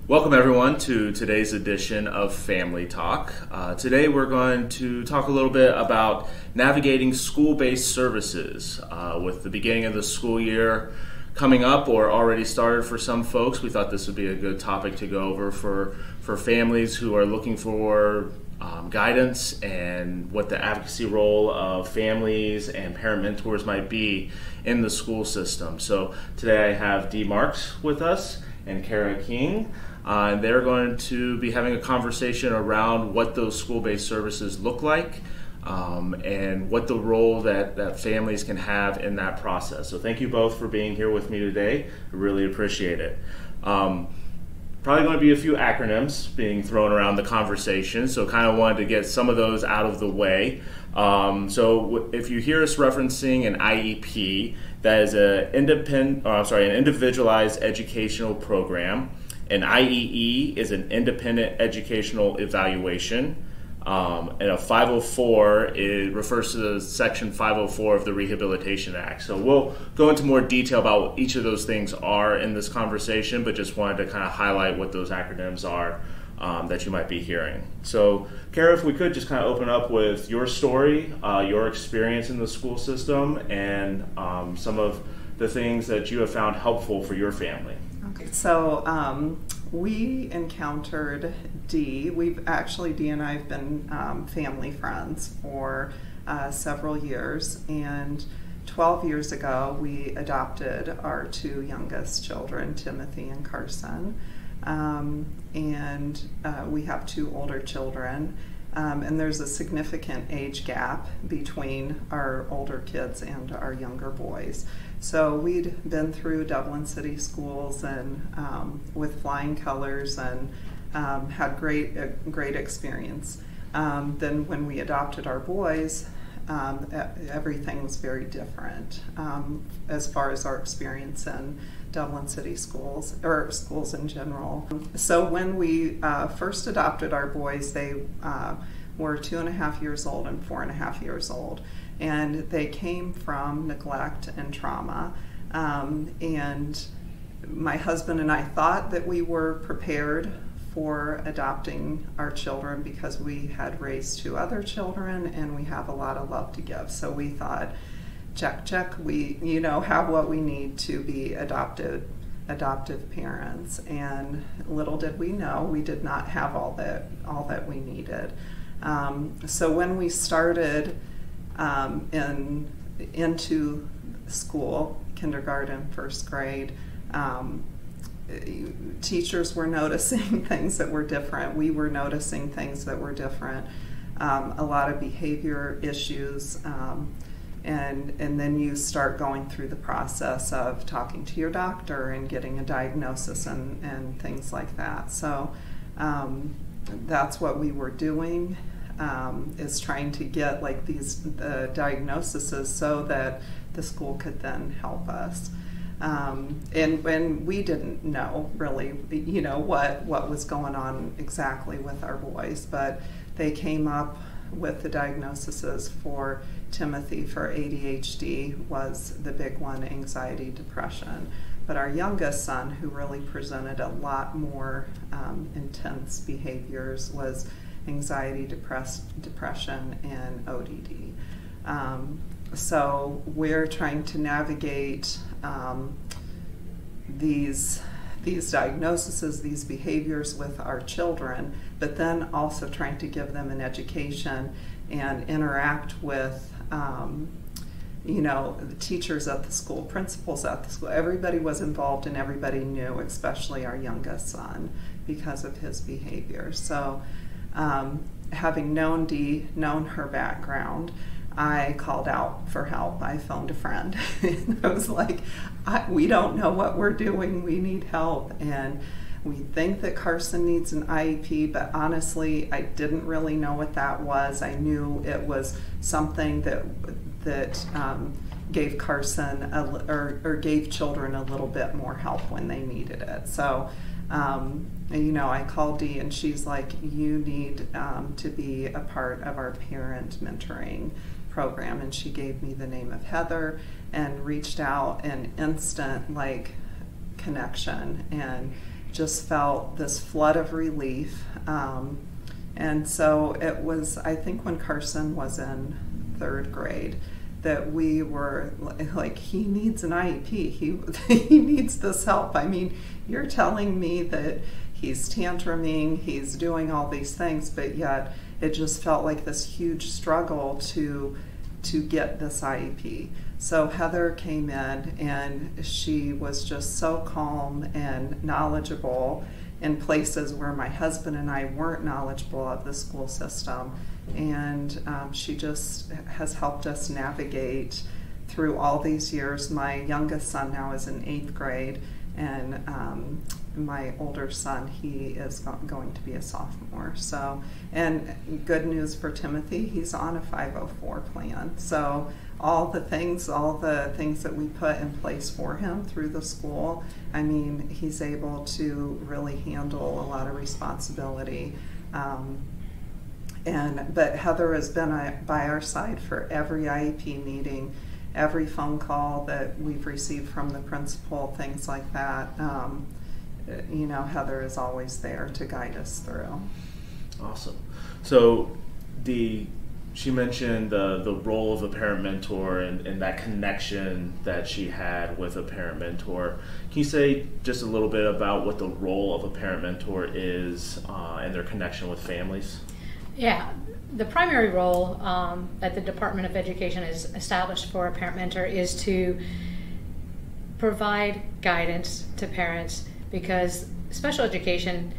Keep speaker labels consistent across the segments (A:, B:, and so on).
A: Welcome everyone to today's edition of Family Talk. Today we're going to talk a little bit about navigating school-based services. With the beginning of the school year coming up or already started for some folks, we thought this would be a good topic to go over for families who are looking for guidance and what the advocacy role of families and parent mentors might be in the school system. So today I have Dee Marks with us and Cara King. They're going to be having a conversation around what those school-based services look like and what the role that families can have in that process. So thank you both for being here with me today. I really appreciate it. Probably going to be a few acronyms being thrown around the conversation, so kind of wanted to get some of those out of the way. So if you hear us referencing an IEP, that is an individualized educational program. An IEE is an independent educational evaluation, and a 504 refers to Section 504 of the Rehabilitation Act. So we'll go into more detail about what each of those things are in this conversation, but just wanted to kind of highlight what those acronyms are that you might be hearing. So, Cara, if we could just kind of open up with your story, your experience in the school system, and some of the things that you have found helpful for your family.
B: Okay, so we encountered Dee. Dee and I have been family friends for several years, and 12 years ago we adopted our two youngest children, Timothy and Carson, and we have two older children, and there's a significant age gap between our older kids and our younger boys. So we'd been through Dublin City schools and with flying colors and had great experience. Then when we adopted our boys, everything was very different as far as our experience in Dublin City schools, or schools in general. So when we first adopted our boys, they were 2.5 years old and 4.5 years old. And they came from neglect and trauma. And my husband and I thought that we were prepared for adopting our children because we had raised two other children and we have a lot of love to give. So we thought, check, we have what we need to be adoptive parents. And little did we know, we did not have all that we needed. So when we started into school, kindergarten, first grade, teachers were noticing things that were different. We were noticing things that were different. A lot of behavior issues, and then you start going through the process of talking to your doctor and getting a diagnosis and things like that. So that's what we were doing. Is trying to get like the diagnoses so that the school could then help us. And when we didn't know really, what was going on exactly with our boys, but they came up with the diagnoses for Timothy for ADHD was the big one, anxiety, depression. But our youngest son, who really presented a lot more intense behaviors, was anxiety, depression, and ODD. So we're trying to navigate these diagnoses, these behaviors with our children, but then also trying to give them an education and interact with the teachers at the school, principals at the school. Everybody was involved and everybody knew, especially our youngest son, because of his behavior. So having known Dee, known her background, I called out for help. I phoned a friend. And I was like, we don't know what we're doing. We need help. And we think that Carson needs an IEP, but honestly, I didn't really know what that was. I knew it was something that gave Carson or gave children a little bit more help when they needed it. So I called Dee and she's like, you need to be a part of our parent mentoring program. And she gave me the name of Heather and reached out, an instant connection. And just felt this flood of relief. And so it was, I think when Carson was in 3rd grade, that we were like, he needs an IEP. He needs this help. I mean, you're telling me that he's tantruming, he's doing all these things, but yet it just felt like this huge struggle to get this IEP. So Heather came in and she was just so calm and knowledgeable in places where my husband and I weren't knowledgeable of the school system. And she just has helped us navigate through all these years. My youngest son now is in 8th grade, and my older son, he is going to be a sophomore. So, and good news for Timothy, he's on a 504 plan. So all the things that we put in place for him through the school, I mean, he's able to really handle a lot of responsibility. But Heather has been by our side for every IEP meeting, every phone call that we've received from the principal, things like that. Heather is always there to guide us through.
A: Awesome. So she mentioned the role of a parent mentor and that connection that she had with a parent mentor. Can you say just a little bit about what the role of a parent mentor is and their connection with families?
C: Yeah, the primary role that the Department of Education has established for a parent mentor is to provide guidance to parents, because special education,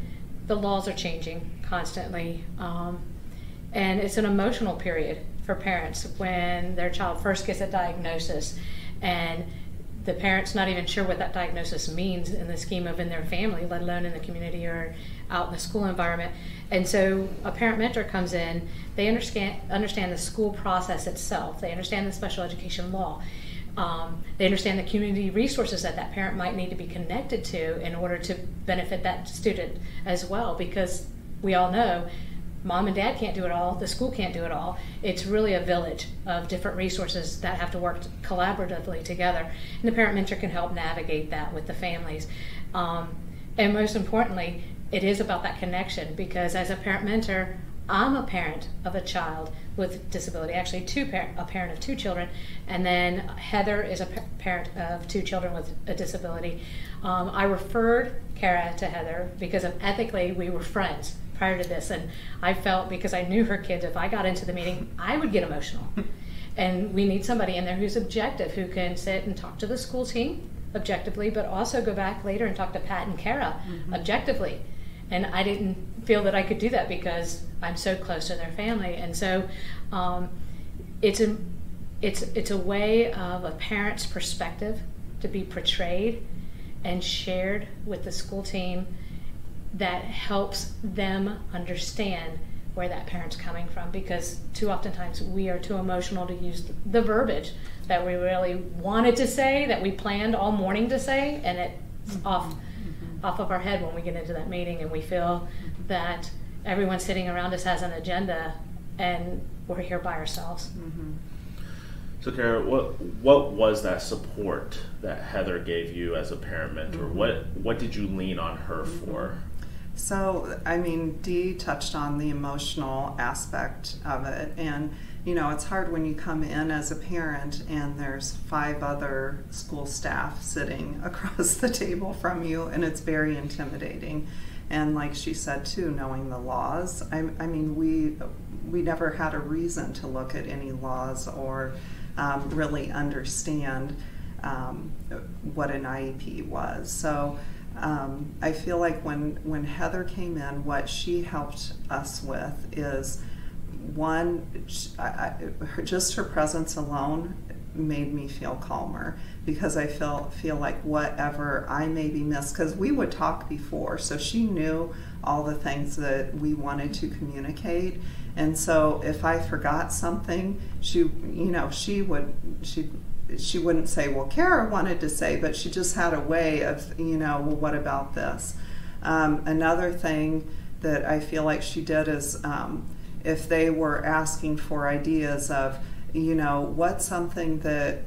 C: the laws are changing constantly, and it's an emotional period for parents when their child first gets a diagnosis and the parent's not even sure what that diagnosis means in the scheme of in their family, let alone in the community or out in the school environment. And so a parent mentor comes in, they understand the school process itself, they understand the special education law, they understand the community resources that parent might need to be connected to in order to benefit that student as well, because we all know mom and dad can't do it all, the school can't do it all. It's really a village of different resources that have to work collaboratively together. And the parent mentor can help navigate that with the families. And most importantly, it is about that connection, because as a parent mentor, I'm a parent of a child with disability, actually a parent of 2 children, and then Heather is a parent of 2 children with a disability. I referred Cara to Heather because ethically we were friends prior to this, and I felt, because I knew her kids, if I got into the meeting, I would get emotional. And we need somebody in there who's objective, who can sit and talk to the school team objectively, but also go back later and talk to Pat and Cara objectively. And I didn't feel that I could do that because I'm so close to their family. And so it's a way of a parent's perspective to be portrayed and shared with the school team that helps them understand where that parent's coming from, because too oftentimes we are too emotional to use the verbiage that we really wanted to say, that we planned all morning to say, and it's off of our head when we get into that meeting and we feel that everyone sitting around us has an agenda and we're here by ourselves.
A: So Cara, what was that support that Heather gave you as a parent mentor? What did you lean on her for?
B: So, I mean, Dee touched on the emotional aspect of it, and it's hard when you come in as a parent and there's 5 other school staff sitting across the table from you, and it's very intimidating. And like she said too, knowing the laws, I mean, we never had a reason to look at any laws or really understand what an IEP was. So I feel like when Heather came in, what she helped us with is, one, just her presence alone made me feel calmer, because I feel like whatever I maybe missed, because we would talk before, so she knew all the things that we wanted to communicate, and so if I forgot something, she wouldn't say, well, Cara wanted to say, but she just had a way of, well, what about this? Another thing that I feel like she did is, if they were asking for ideas of, what's something that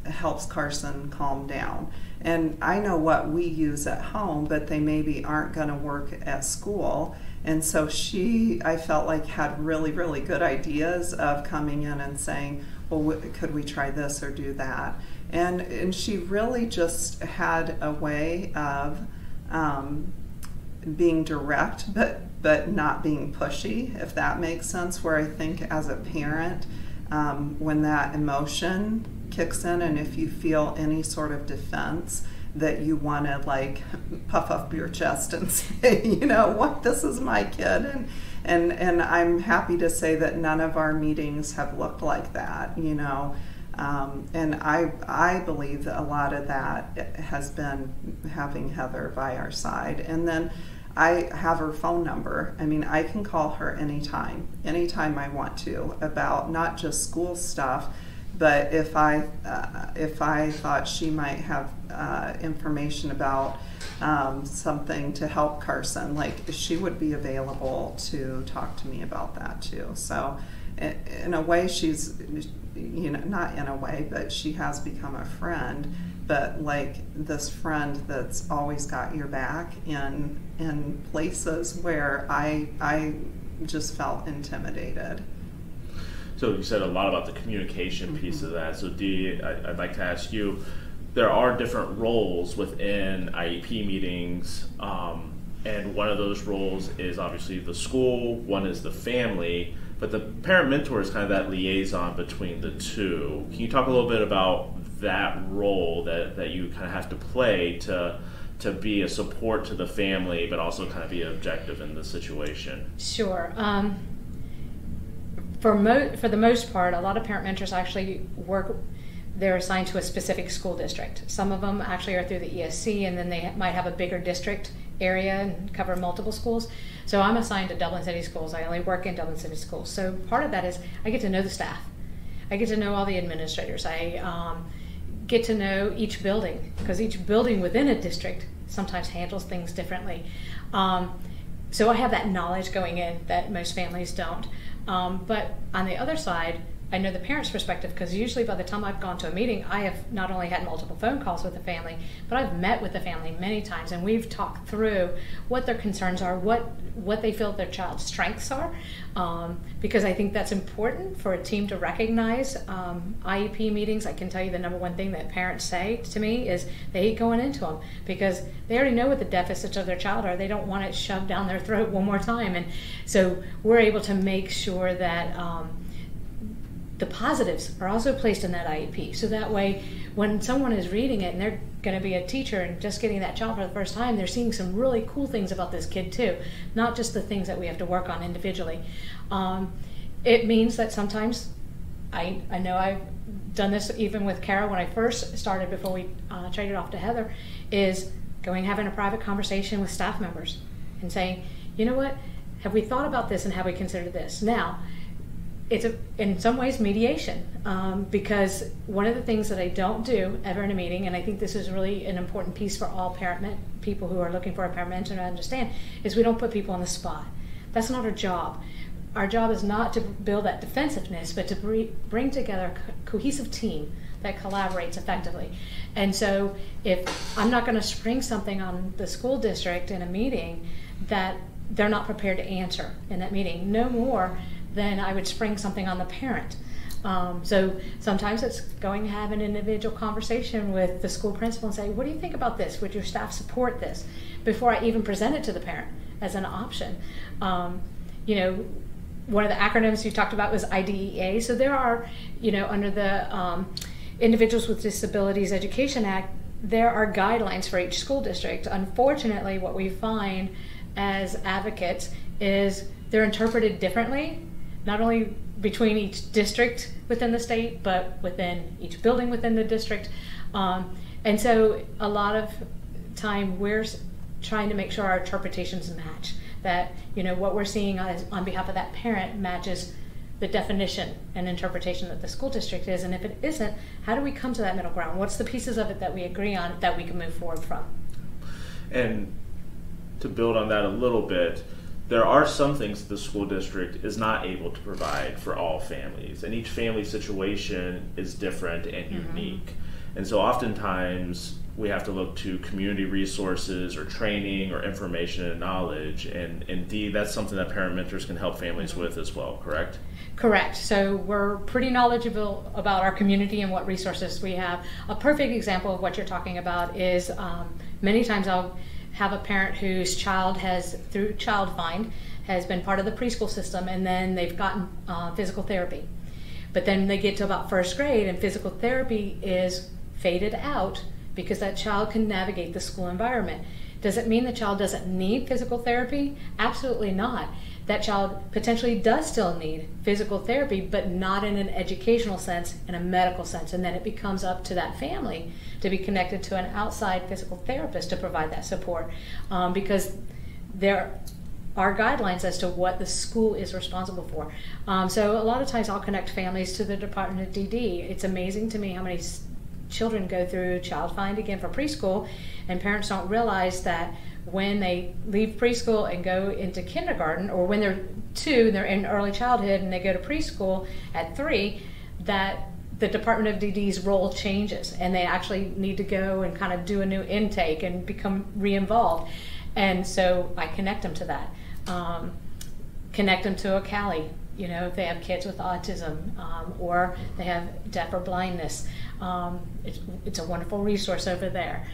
B: helps Carson calm down, and I know what we use at home, but they maybe aren't going to work at school. And so she, I felt like, had really, really good ideas of coming in and saying, well, could we try this or do that? And she really just had a way of being direct, but not being pushy, if that makes sense, where I think as a parent, when that emotion kicks in, and if you feel any sort of defense, that you want to like puff up your chest and say, you know what, this is my kid, and I'm happy to say that none of our meetings have looked like that, you know. And I believe that a lot of that has been having Heather by our side. And then I have her phone number. I mean, I can call her anytime I want to, about not just school stuff, but if I thought she might have information about something to help Carson, like, she would be available to talk to me about that too. So in a way, she's, you know, not in a way, but she has become a friend, but like this friend that's always got your back in places where I just felt intimidated.
A: So you said a lot about the communication piece of that. So Dee, I'd like to ask you, there are different roles within IEP meetings, and one of those roles is obviously the school, one is the family, but the parent mentor is kind of that liaison between the two. Can you talk a little bit about that role that you kind of have to play to be a support to the family, but also kind of be objective in the situation?
C: Sure. For the most part, a lot of parent mentors actually they're assigned to a specific school district. Some of them actually are through the ESC, and then they might have a bigger district area and cover multiple schools. So I'm assigned to Dublin City Schools. I only work in Dublin City Schools. So part of that is I get to know the staff. I get to know all the administrators. I get to know each building, because each building within a district sometimes handles things differently. So I have that knowledge going in that most families don't. But on the other side, I know the parent's perspective, because usually by the time I've gone to a meeting, I have not only had multiple phone calls with the family, but I've met with the family many times, and we've talked through what their concerns are, what they feel their child's strengths are, because I think that's important for a team to recognize. IEP meetings, I can tell you the number one thing that parents say to me is they hate going into them, because they already know what the deficits of their child are. They don't want it shoved down their throat one more time. And so we're able to make sure that the positives are also placed in that IEP. So that way, when someone is reading it and they're going to be a teacher and just getting that child for the first time, they're seeing some really cool things about this kid too, not just the things that we have to work on individually. It means that sometimes, I know I've done this even with Cara when I first started, before we traded off to Heather, is having a private conversation with staff members and saying, you know what, have we thought about this and have we considered this? Now, it's in some ways mediation, because one of the things that I don't do ever in a meeting, and I think this is really an important piece for all people who are looking for a parent mentor to understand, is we don't put people on the spot. That's not our job. Our job is not to build that defensiveness, but to bring together a cohesive team that collaborates effectively. And so if I'm not going to spring something on the school district in a meeting that they're not prepared to answer in that meeting, no more then I would spring something on the parent. So sometimes it's going to have an individual conversation with the school principal and say, what do you think about this? Would your staff support this? Before I even present it to the parent as an option. You know, one of the acronyms you talked about was IDEA. So there are, you know, under the Individuals with Disabilities Education Act, there are guidelines for each school district. Unfortunately, what we find as advocates is they're interpreted differently, not only between each district within the state, but within each building within the district. And so a lot of time we're trying to make sure our interpretations match, that, you know, what we're seeing on behalf of that parent matches the definition and interpretation that the school district is. And if it isn't, how do we come to that middle ground? What's the pieces of it that we agree on that we can move forward from? And
A: to build on that a little bit, there are some things the school district is not able to provide for all families, and each family situation is different and unique. And so oftentimes we have to look to community resources or training or information and knowledge. And indeed, that's something that parent mentors can help families with as well, correct?
C: Correct. So we're pretty knowledgeable about our community and what resources we have. A perfect example of what you're talking about is many times I'll have a parent whose child has, through Child Find, has been part of the preschool system, and then they've gotten physical therapy. But then they get to about first grade and physical therapy is faded out because that child can navigate the school environment. Does it mean the child doesn't need physical therapy? Absolutely not. That child potentially does still need physical therapy, but not in an educational sense, in a medical sense. And then it becomes up to that family to be connected to an outside physical therapist to provide that support, because there are guidelines as to what the school is responsible for. So a lot of times I'll connect families to the Department of DD. It's amazing to me how many children go through Child Find again for preschool, and parents don't realize that when they leave preschool and go into kindergarten, or when they're 2, they're in early childhood and they go to preschool at 3, that the Department of DD's role changes and they actually need to go and kind of do a new intake and become re-involved. And so I connect them to that. Connect them to a Cali, if they have kids with autism, or they have deaf or blindness. It's a wonderful resource over there.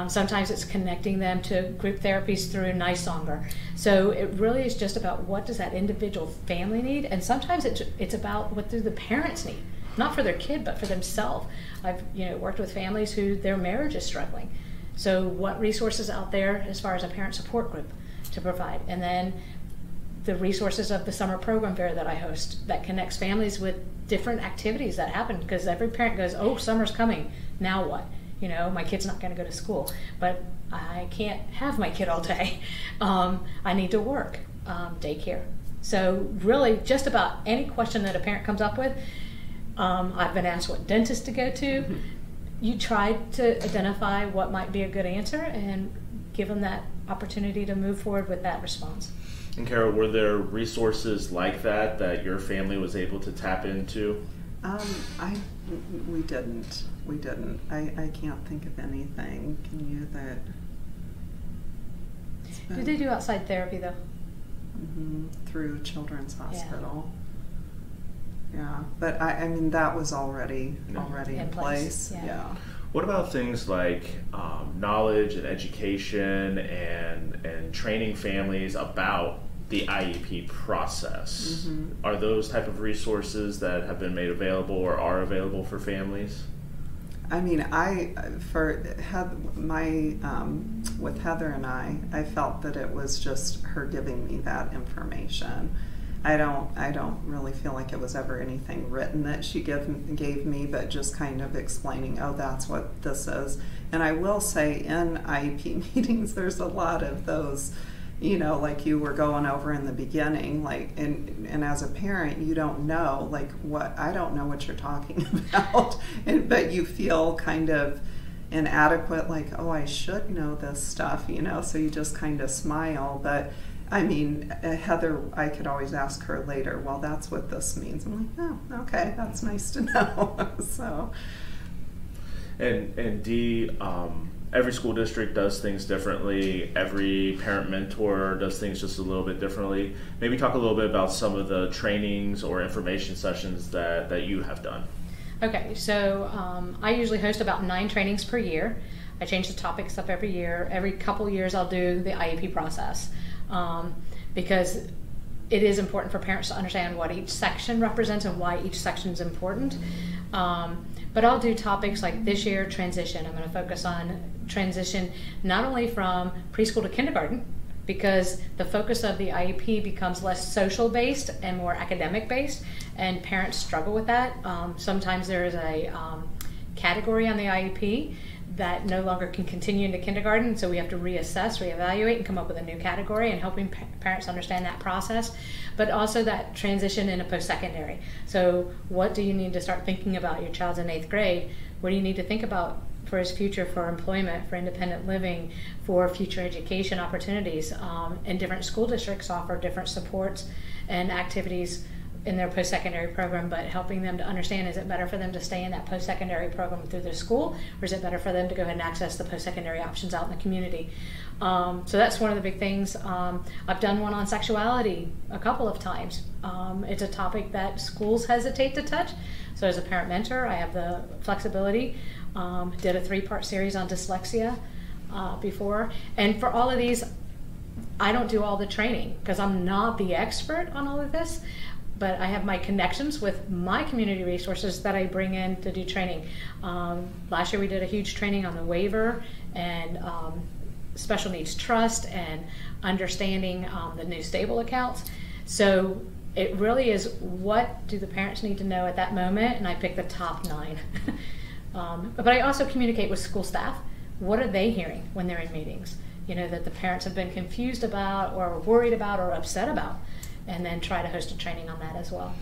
C: Sometimes it's connecting them to group therapies through NISONGR. So it really is just about what does that individual family need, and sometimes it's about what do the parents need, not for their kid but for themselves. I've worked with families who their marriage is struggling. So what resources out there as far as a parent support group to provide, and then the resources of the summer program fair that I host that connects families with different activities that happen, because every parent goes, oh, summer's coming, now what? My kid's not going to go to school, but I can't have my kid all day. I need to work, daycare. So really just about any question that a parent comes up with, I've been asked what dentist to go to. You try to identify what might be a good answer and give them that opportunity to move forward with that response.
A: And Cara, were there resources like that your family was able to tap into?
B: We didn't. I can't think of anything. Can you that?
C: Did they do outside therapy though?
B: Through Children's Hospital. Yeah, but I mean that was already in place. Yeah.
A: What about things like knowledge and education and training families about the IEP process? Are those type of resources that have been made available or are available for families?
B: I mean, with Heather and I felt that it was just her giving me that information. I don't really feel like it was ever anything written that she gave me, but just kind of explaining, oh, that's what this is. And I will say in IEP meetings, there's a lot of those, like you were going over in the beginning, like, and as a parent, you don't know, like I don't know what you're talking about, but you feel kind of inadequate, like, oh, I should know this stuff, so you just kind of smile. But I mean, Heather, I could always ask her later, well, that's what this means. I'm like, oh, okay, that's nice to know. So.
A: And Dee, every school district does things differently. Every parent mentor does things just a little bit differently. Maybe talk a little bit about some of the trainings or information sessions that you have done. Okay,
C: so I usually host about 9 trainings per year. I change the topics up every year. Every couple years I'll do the IEP process. Because it is important for parents to understand what each section represents and why each section is important. But I'll do topics like this year, transition. I'm going to focus on transition not only from preschool to kindergarten, because the focus of the IEP becomes less social based and more academic based, and parents struggle with that. Sometimes there is a category on the IEP that no longer can continue into kindergarten, so we have to reassess, reevaluate, and come up with a new category, and helping parents understand that process, but also that transition into post-secondary. So what do you need to start thinking about? Your child's in 8th grade. What do you need to think about for his future, for employment, for independent living, for future education opportunities? And different school districts offer different supports and activities in their post-secondary program, but helping them to understand, is it better for them to stay in that post-secondary program through their school, or is it better for them to go ahead and access the post-secondary options out in the community? So that's one of the big things. I've done one on sexuality a couple of times. It's a topic that schools hesitate to touch. So as a parent mentor, I have the flexibility. Did a 3-part series on dyslexia before. And for all of these, I don't do all the training because I'm not the expert on all of this, but I have my connections with my community resources that I bring in to do training. Last year we did a huge training on the waiver and special needs trust and understanding the new stable accounts. So it really is, what do the parents need to know at that moment, and I pick the top 9. But I also communicate with school staff. What are they hearing when they're in meetings? You know, that the parents have been confused about or worried about or upset about, and then try to host a training on that as well.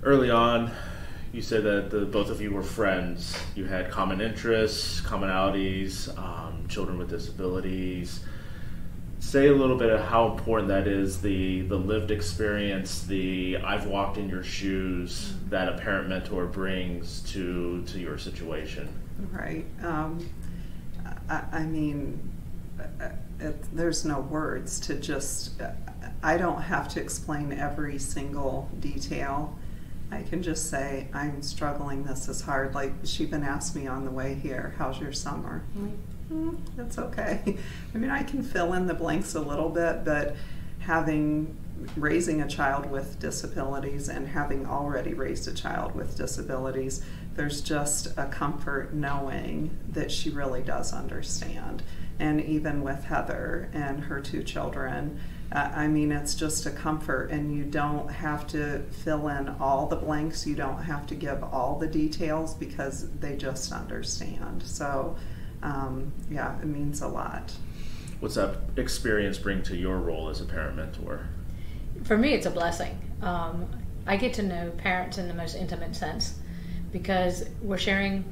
A: Early on, you said that both of you were friends. You had common interests, commonalities, children with disabilities. Say a little bit of how important that is, the lived experience, the I've walked in your shoes that a parent mentor brings to your situation.
B: Right. I mean, there's no words to just, I don't have to explain every single detail. I can just say, I'm struggling, this is hard. Like, she even asked me on the way here, how's your summer? I'm like, that's okay. I mean, I can fill in the blanks a little bit, but raising a child with disabilities and having already raised a child with disabilities, there's just a comfort knowing that she really does understand. And even with Heather and her 2 children, I mean, it's just a comfort, and you don't have to fill in all the blanks, you don't have to give all the details, because they just understand. So yeah, it means a lot.
A: What's that experience bring to your role as a parent mentor?
C: For me, it's a blessing. I get to know parents in the most intimate sense, because we're sharing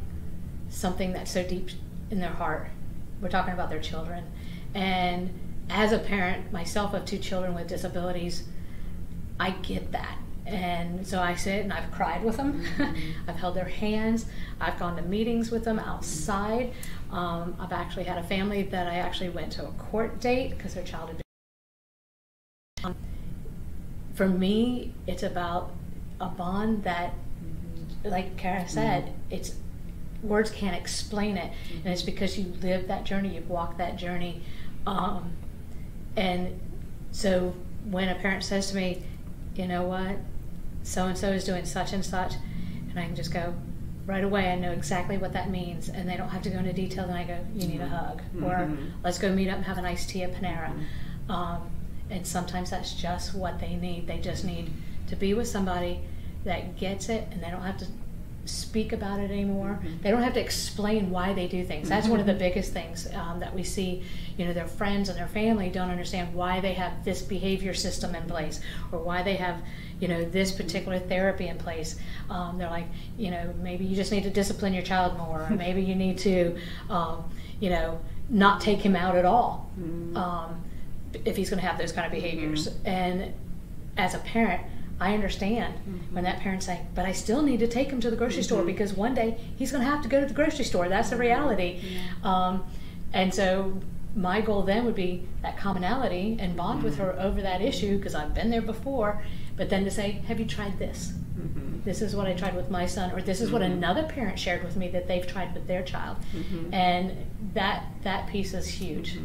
C: something that's so deep in their heart. We're talking about their children. And as a parent myself of 2 children with disabilities, I get that. And so I sit and I've cried with them. I've held their hands. I've gone to meetings with them outside. I've actually had a family that I actually went to a court date because their child had been. For me, it's about a bond that, like Cara said, it's words can't explain it, and it's because you lived that journey, you've walked that journey. And so when a parent says to me, you know what, so-and-so is doing such and such, and I can just go, right away, I know exactly what that means, and they don't have to go into detail, then I go, you need a hug, or let's go meet up and have an iced tea at Panera. And sometimes that's just what they need. They just need to be with somebody that gets it, and they don't have to speak about it anymore. They don't have to explain why they do things. That's one of the biggest things that we see. You know, their friends and their family don't understand why they have this behavior system in place, or why they have, you know, this particular therapy in place. They're like, you know, maybe you just need to discipline your child more, or maybe you need to, you know, not take him out at all if he's going to have those kind of behaviors. And as a parent, I understand when that parent's saying, but I still need to take him to the grocery store, because one day he's going to have to go to the grocery store. That's the reality. And so my goal then would be that commonality and bond with her over that issue, because I've been there before, but then to say, have you tried this? This is what I tried with my son, or this is what another parent shared with me that they've tried with their child. And that piece is huge.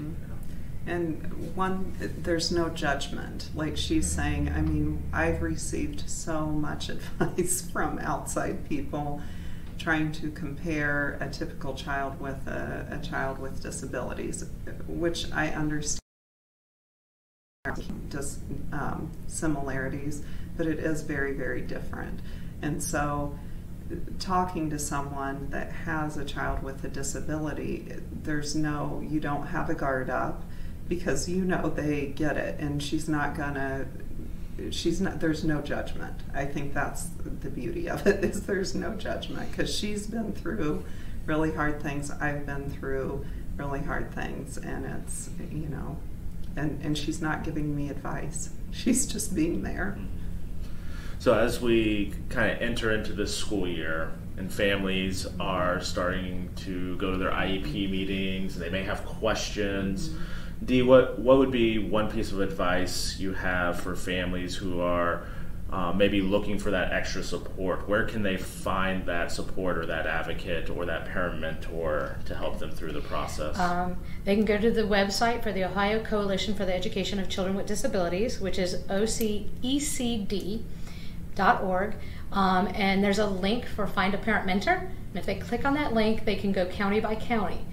B: And there's no judgment. Like she's saying, I mean, I've received so much advice from outside people trying to compare a typical child with a child with disabilities, which I understand just similarities, but it is very, very different. And so talking to someone that has a child with a disability, you don't have a guard up, because you know they get it, and there's no judgment. I think that's the beauty of it, is there's no judgment, because she's been through really hard things, I've been through really hard things, and it's, you know, and she's not giving me advice, she's just being there.
A: So as we kind of enter into this school year and families are starting to go to their IEP meetings and they may have questions, Dee, what would be one piece of advice you have for families who are maybe looking for that extra support? Where can they find that support or that advocate or that parent mentor to help them through the process?
C: They can go to the website for the Ohio Coalition for the Education of Children with Disabilities, which is ocecd.org, and there's a link for Find a Parent Mentor, and if they click on that link, they can go county by county.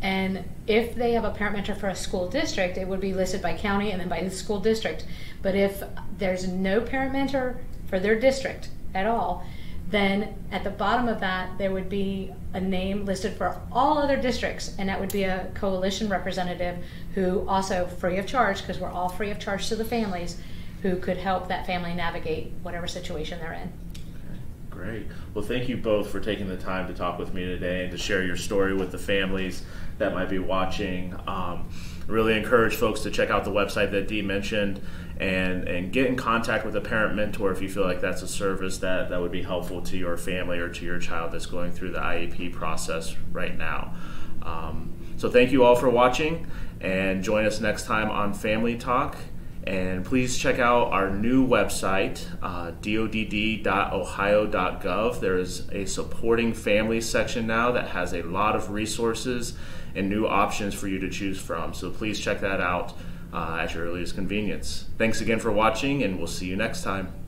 C: And if they have a parent mentor for a school district, it would be listed by county and then by the school district. But if there's no parent mentor for their district at all, then at the bottom of that there would be a name listed for all other districts, and that would be a coalition representative who also free of charge, because we're all free of charge to the families, who could help that family navigate whatever situation they're in.
A: Great. Well, thank you both for taking the time to talk with me today and to share your story with the families that might be watching. Really encourage folks to check out the website that Dee mentioned and get in contact with a parent mentor if you feel like that's a service that would be helpful to your family or to your child that's going through the IEP process right now. So thank you all for watching, and join us next time on Family Talk. And please check out our new website, dodd.ohio.gov. There is a supporting families section now that has a lot of resources and new options for you to choose from. So please check that out at your earliest convenience. Thanks again for watching, and we'll see you next time.